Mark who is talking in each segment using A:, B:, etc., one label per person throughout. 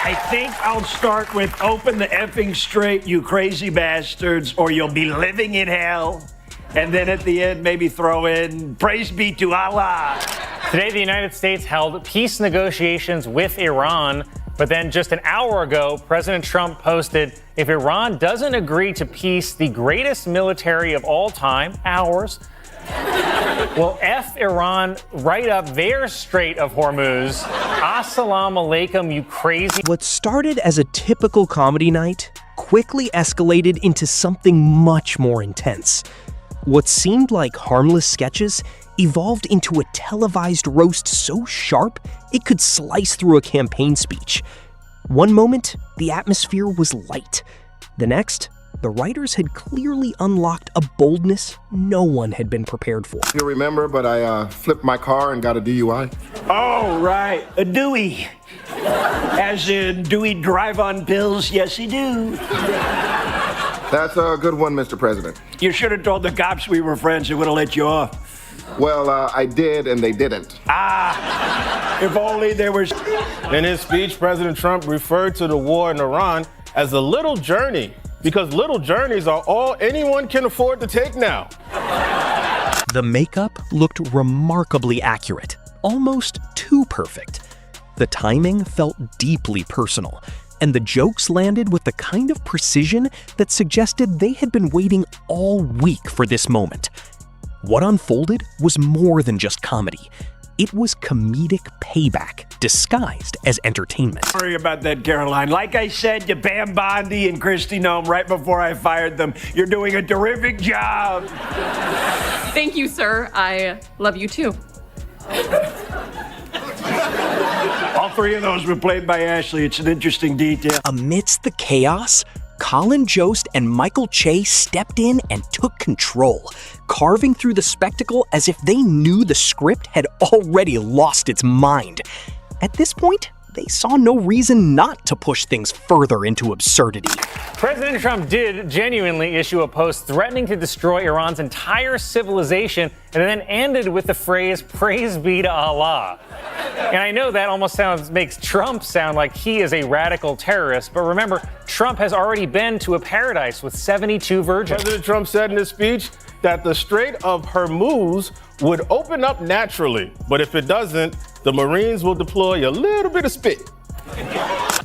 A: I think I'll start with open the effing straight, you crazy bastards, or you'll be living in hell. And then at the end, maybe throw in, praise be to Allah.
B: Today, the United States held peace negotiations with Iran, but then just an hour ago, President Trump posted, if Iran doesn't agree to peace, the greatest military of all time, ours, will F Iran right up their Strait of Hormuz. Assalamu alaikum, you crazy.
C: What started as a typical comedy night quickly escalated into something much more intense. What seemed like harmless sketches evolved into a televised roast so sharp it could slice through a campaign speech. One moment, the atmosphere was light. The next, the writers had clearly unlocked a boldness no one had been prepared for.
D: You'll remember, but I flipped my car and got a DUI.
A: Oh, right, a Dewey. As in, do we drive on pills? Yes, he do.
D: That's a good one, Mr. President.
A: You should have told the cops we were friends. They would have let you off.
D: Well, I did, and they didn't.
A: If only there was...
E: In his speech, President Trump referred to the war in Iran as a little journey, because little journeys are all anyone can afford to take now.
C: The makeup looked remarkably accurate, almost too perfect. The timing felt deeply personal, and the jokes landed with the kind of precision that suggested they had been waiting all week for this moment. What unfolded was more than just comedy. It was comedic payback disguised as entertainment.
A: Sorry about that, Caroline. Like I said to Pam Bondi and Kristi Noem right before I fired them, you're doing a terrific job.
F: Thank you, sir. I love you too.
A: All three of those were played by Ashley. It's an interesting detail.
C: Amidst the chaos, Colin Jost and Michael Che stepped in and took control, carving through the spectacle as if they knew the script had already lost its mind. At this point, they saw no reason not to push things further into absurdity.
B: President Trump did genuinely issue a post threatening to destroy Iran's entire civilization, and then ended with the phrase, praise be to Allah. And I know that almost makes Trump sound like he is a radical terrorist, but remember, Trump has already been to a paradise with 72 virgins.
E: President Trump said in his speech that the Strait of Hormuz would open up naturally, but if it doesn't, the Marines will deploy a little bit of spit.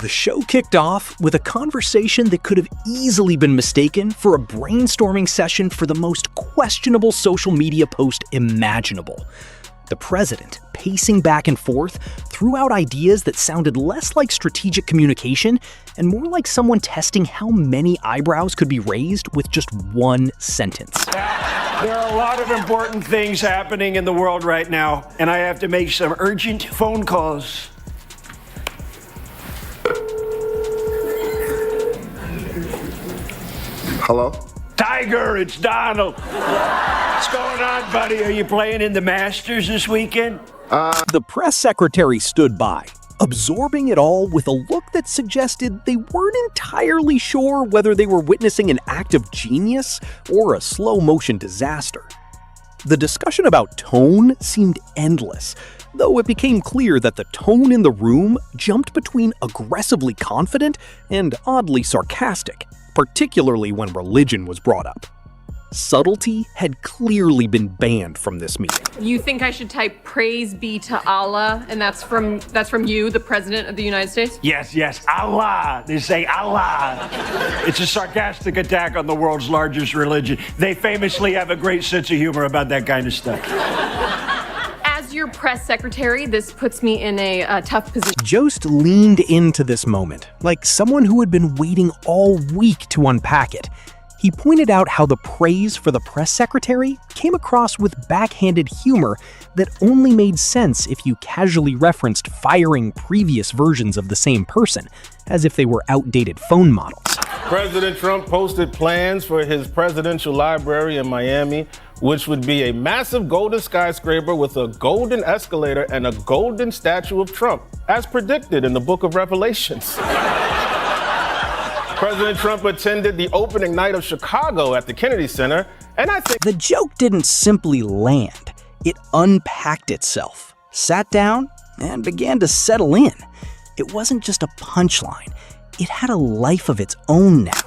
C: The show kicked off with a conversation that could have easily been mistaken for a brainstorming session for the most questionable social media post imaginable. The president, pacing back and forth, threw out ideas that sounded less like strategic communication and more like someone testing how many eyebrows could be raised with just one sentence.
A: There are a lot of important things happening in the world right now, and I have to make some urgent phone calls.
D: Hello?
A: Tiger, it's Donald. What's going on, buddy? Are you playing in the Masters this weekend?
C: The press secretary stood by, absorbing it all with a look that suggested they weren't entirely sure whether they were witnessing an act of genius or a slow-motion disaster. The discussion about tone seemed endless, though it became clear that the tone in the room jumped between aggressively confident and oddly sarcastic, particularly when religion was brought up. Subtlety had clearly been banned from this meeting.
F: You think I should type praise be to Allah, and that's from you, the President of the United States?
A: Yes, Allah. They say Allah. It's a sarcastic attack on the world's largest religion. They famously have a great sense of humor about that kind of stuff.
F: As your press secretary, this puts me in a tough position.
C: Jost leaned into this moment, like someone who had been waiting all week to unpack it. He pointed out how the praise for the press secretary came across with backhanded humor that only made sense if you casually referenced firing previous versions of the same person, as if they were outdated phone models.
E: President Trump posted plans for his presidential library in Miami, which would be a massive golden skyscraper with a golden escalator and a golden statue of Trump, as predicted in the book of Revelations. President Trump attended the opening night of Chicago at the Kennedy Center, and I think
C: the joke didn't simply land. It unpacked itself, sat down, and began to settle in. it wasn't just a punchline. It had a life of its own now.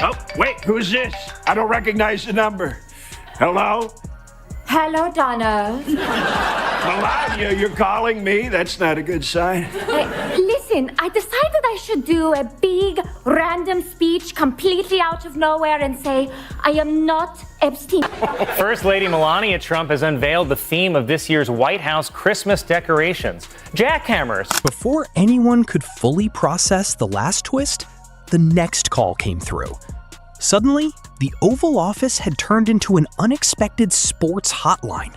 A: Oh, wait, who's this? I don't recognize the number. Hello?
G: Hello, Donald.
A: Melania, you're calling me? That's not a good sign.
G: Listen, I decided I should do a big, random speech completely out of nowhere and say, I am not Epstein.
B: First Lady Melania Trump has unveiled the theme of this year's White House Christmas decorations: jackhammers.
C: Before anyone could fully process the last twist, the next call came through. Suddenly, the Oval Office had turned into an unexpected sports hotline.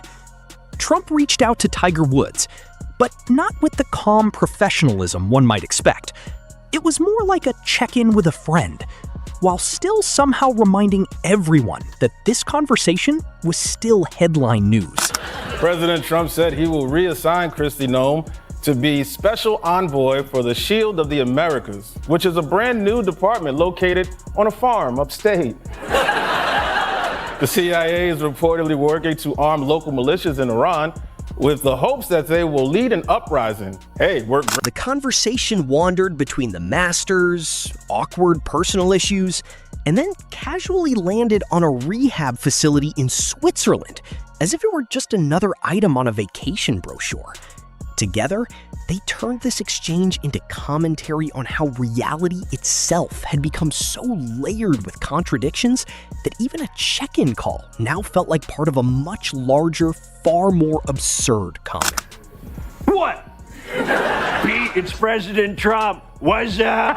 C: Trump reached out to Tiger Woods, but not with the calm professionalism one might expect. It was more like a check-in with a friend, while still somehow reminding everyone that this conversation was still headline news.
E: President Trump said he will reassign Kristi Noem to be Special Envoy for the Shield of the Americas, which is a brand new department located on a farm upstate. The CIA is reportedly working to arm local militias in Iran with the hopes that they will lead an uprising.
H: The conversation wandered between the masters, awkward personal issues, and then casually landed on a rehab facility in Switzerland, as if it were just another item on a vacation brochure. Together, they turned this exchange into commentary on how reality itself had become so layered with contradictions that even a check-in call now felt like part of a much larger, far more absurd comment.
A: What? Pete, it's President Trump. What's up?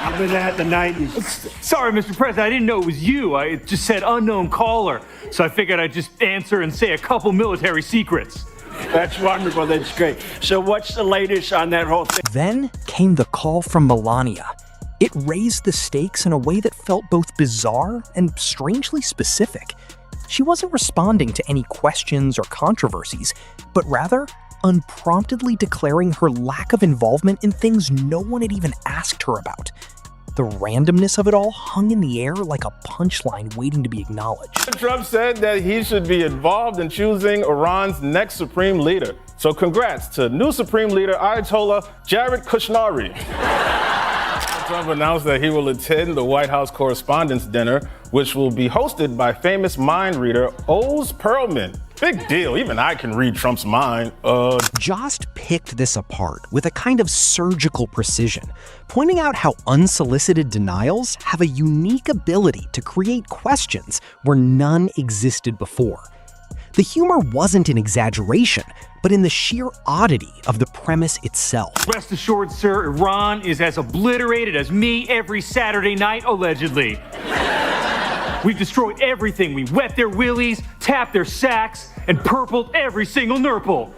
A: I've been at the 90s.
I: Sorry, Mr. President, I didn't know it was you. It just said unknown caller. So I figured I'd just answer and say a couple military secrets.
A: That's wonderful. That's great. So what's the latest on that whole thing?
C: Then came the call from Melania. It raised the stakes in a way that felt both bizarre and strangely specific. She wasn't responding to any questions or controversies, but rather unpromptedly declaring her lack of involvement in things no one had even asked her about. The randomness of it all hung in the air like a punchline waiting to be acknowledged.
E: Trump said that he should be involved in choosing Iran's next supreme leader. So congrats to new supreme leader Ayatollah Jared Kushner. Trump announced that he will attend the White House Correspondents' Dinner, which will be hosted by famous mind reader Oz Perlman. Big deal, even I can read Trump's mind.
C: Jost picked this apart with a kind of surgical precision, pointing out how unsolicited denials have a unique ability to create questions where none existed before. The humor wasn't an exaggeration, but in the sheer oddity of the premise itself.
I: Rest assured, sir, Iran is as obliterated as me every Saturday night, allegedly. We've destroyed everything. We wet their willies, tapped their sacks, and purpled every single nurple.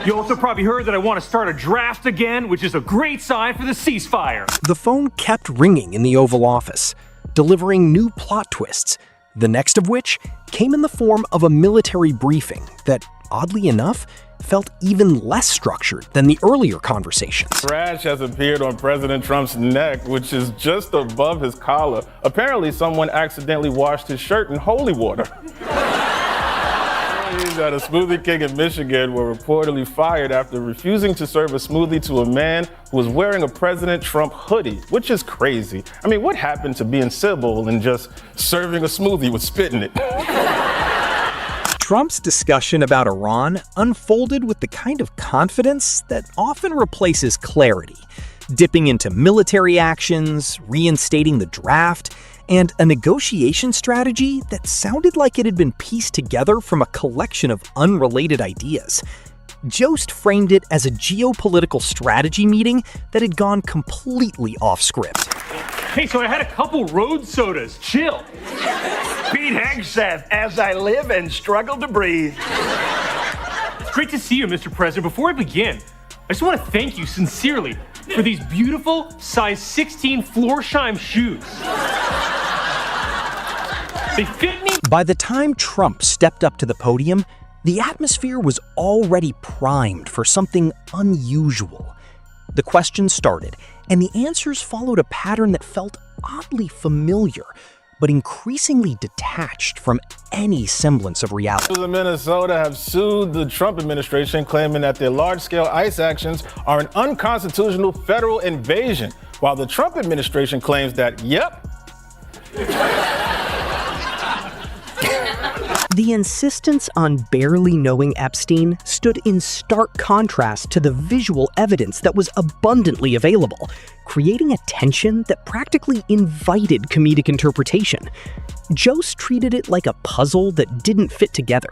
I: You also probably heard that I want to start a draft again, which is a great sign for the ceasefire.
C: The phone kept ringing in the Oval Office, delivering new plot twists, the next of which came in the form of a military briefing that, oddly enough, felt even less structured than the earlier conversations.
E: Rash has appeared on President Trump's neck, which is just above his collar. Apparently, someone accidentally washed his shirt in holy water. At a smoothie king in Michigan were reportedly fired after refusing to serve a smoothie to a man who was wearing a President Trump hoodie, which is crazy. I mean, what happened to being civil and just serving a smoothie with spit in it?
C: Trump's discussion about Iran unfolded with the kind of confidence that often replaces clarity, dipping into military actions, reinstating the draft, and a negotiation strategy that sounded like it had been pieced together from a collection of unrelated ideas. Jost framed it as a geopolitical strategy meeting that had gone completely off script.
I: Hey, so I had a couple road sodas. Chill.
A: Pete Hegseth, as I live and struggle to breathe.
I: It's great to see you, Mr. President. Before I begin, I just want to thank you sincerely for these beautiful size 16 Florsheim shoes. They fit me.
C: By the time Trump stepped up to the podium, the atmosphere was already primed for something unusual. The questions started, and the answers followed a pattern that felt oddly familiar, but increasingly detached from any semblance of reality.
E: In Minnesota have sued the Trump administration, claiming that their large-scale ICE actions are an unconstitutional federal invasion, while the Trump administration claims that, yep.
H: The insistence on barely knowing Epstein stood in stark contrast to the visual evidence that was abundantly available, creating a tension that practically invited comedic interpretation. Jost treated it like a puzzle that didn't fit together,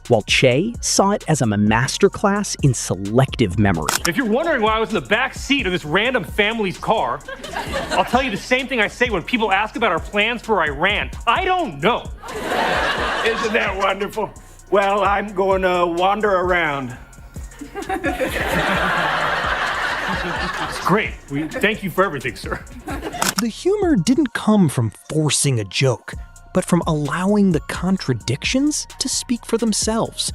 H: while Che saw it as a masterclass in selective memory.
I: If you're wondering why I was in the back seat of this random family's car, I'll tell you the same thing I say when people ask about our plans for Iran. I don't know.
A: Isn't that wonderful? Well, I'm going to wander around.
I: It's great. Thank you for everything, sir.
C: The humor didn't come from forcing a joke, but from allowing the contradictions to speak for themselves.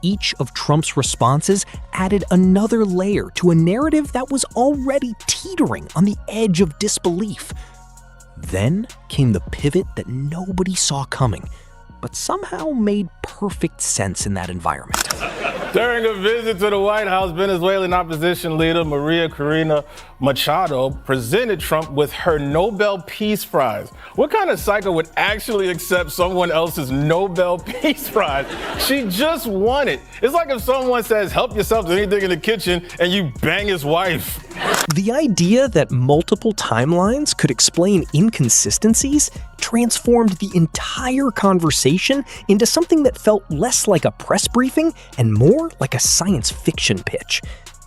C: Each of Trump's responses added another layer to a narrative that was already teetering on the edge of disbelief. Then came the pivot that nobody saw coming, but somehow made perfect sense in that environment.
E: During a visit to the White House, Venezuelan opposition leader Maria Corina Machado presented Trump with her Nobel Peace Prize. What kind of psycho would actually accept someone else's Nobel Peace Prize? She just won it. It's like if someone says, help yourself to anything in the kitchen, and you bang his wife.
C: The idea that multiple timelines could explain inconsistencies transformed the entire conversation into something that felt less like a press briefing and more like a science fiction pitch.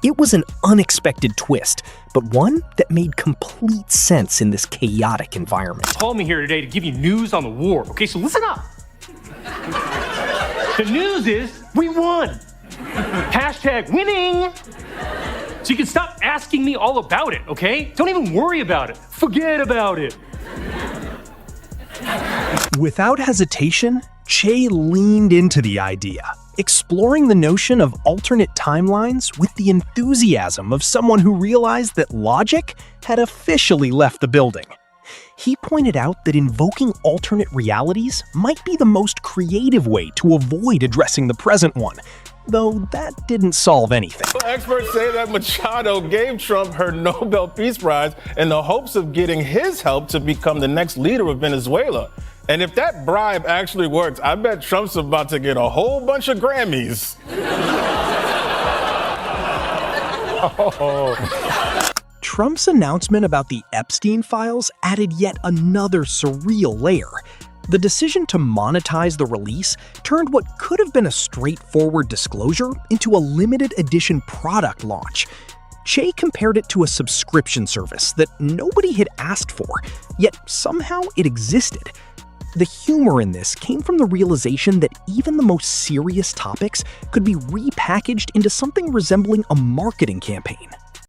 C: It was an unexpected twist, but one that made complete sense in this chaotic environment.
I: Called me here today to give you news on the war. Okay, so listen up. The news is we won. Hashtag winning. So you can stop asking me all about it, okay? Don't even worry about it. Forget about it.
C: Without hesitation, Che leaned into the idea, exploring the notion of alternate timelines with the enthusiasm of someone who realized that logic had officially left the building. He pointed out that invoking alternate realities might be the most creative way to avoid addressing the present one, though that didn't solve anything.
E: Experts say that Machado gave Trump her Nobel Peace Prize in the hopes of getting his help to become the next leader of Venezuela. And if that bribe actually works, I bet Trump's about to get a whole bunch of Grammys.
C: Trump's announcement about the Epstein files added yet another surreal layer. The decision to monetize the release turned what could have been a straightforward disclosure into a limited edition product launch. Che compared it to a subscription service that nobody had asked for, yet somehow it existed. The humor in this came from the realization that even the most serious topics could be repackaged into something resembling a marketing campaign.